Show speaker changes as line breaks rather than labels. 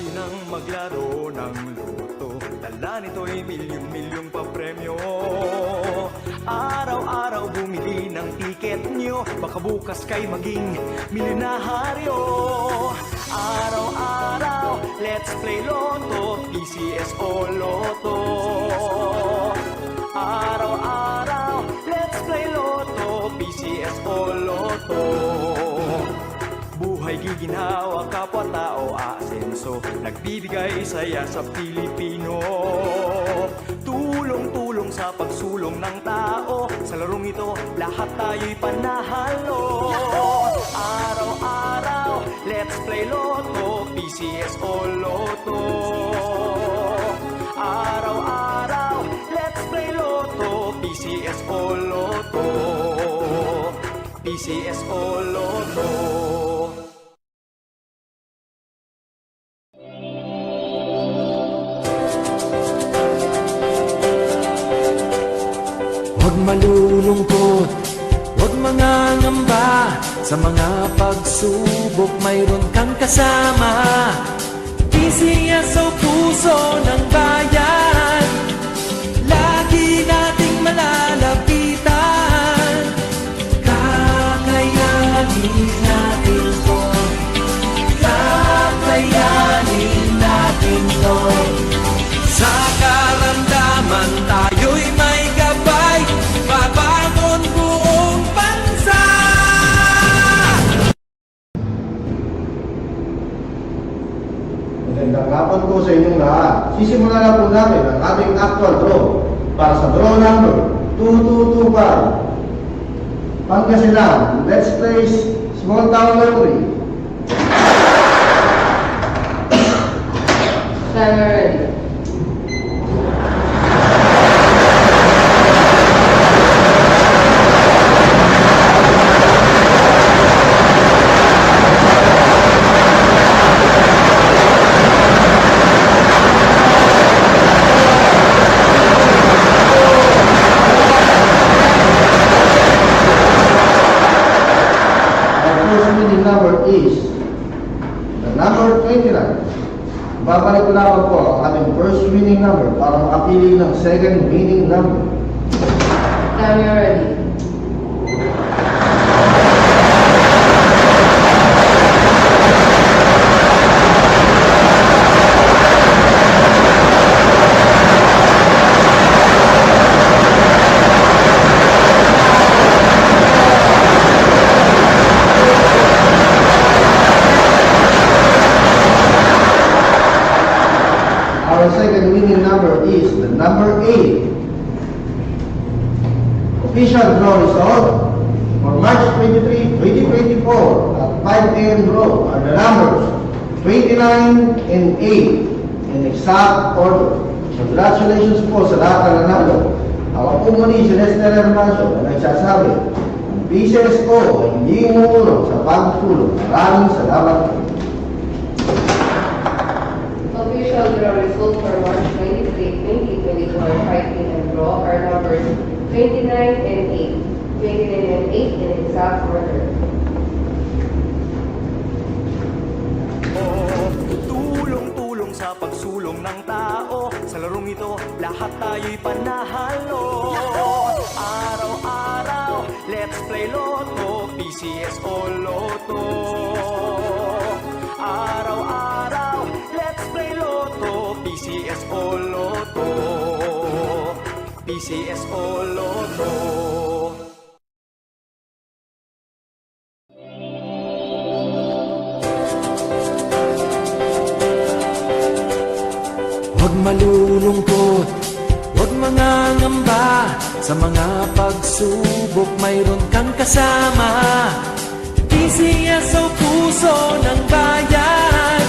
tayo nang maglaro ng loto. Dala nito'y milyong-milyong papremyo. Araw-araw bumili ng tiket nyo, baka bukas kay maging milyonaryo. Araw-araw, let's play Lotto, PCS o Lotto. Araw-araw, let's play Lotto, PCS o Lotto. Buhay giginhawa, kapwa-tao aasenso, nagbibigay saya sa Pilipino. Tulong-tulong sa pagsulong ng tao, sa larong ito lahat tayo'y panahalo. Araw-araw, let's play Lotto, PCS o Lotto. Araw-araw, let's play Lotto, PCS o Lotto. PCS o Lotto.
Huwag malulungkot, huwag mangangamba, sa mga pagsubok mayroon kang kasama. PCS o puso ng bayan, lagi nating malalapitan. Kakayanin natin to, kakayanin natin to. Sa karamdaman tayo'y may gabay, babangon buong bansa.
Magandang hapon po sa inyong lahat. Sisimulan na po natin ang ating actual draw para sa draw number 2225. Pangasinan, let's place small town lottery.
Timer ready.
Number is the number 29. Babalik ko lamang po ang ating first winning number para makapili ng second winning number.
Timer ready.
Our second winning number is the number 8. Official draw result for March 23, 2024 at 5 a.m. draw are the numbers 29 and 8 in exact order. Congratulations po sa lahat ng nanalo. Ako po muli si Lester Hermancio na nagsasabi, ang PCSO ay hindi umuulong sa pagtulong. Maraming salamat po.
Official draw result for March 23, 2024 5 p.m. draw are numbers 29 and 8. 29 and 8 in exact order.
Tulong-tulong sa pagsulong ng tao, sa larong ito lahat tayo'y panahalo. Araw-araw, let's play Lotto, PCS o Lotto. Araw-araw, let's play Lotto, PCS o Lotto. PCS o Lotto.
Huwag malulungkot, huwag mangangamba, sa mga pagsubok mayroon kang kasama. PCS o puso ng bayan,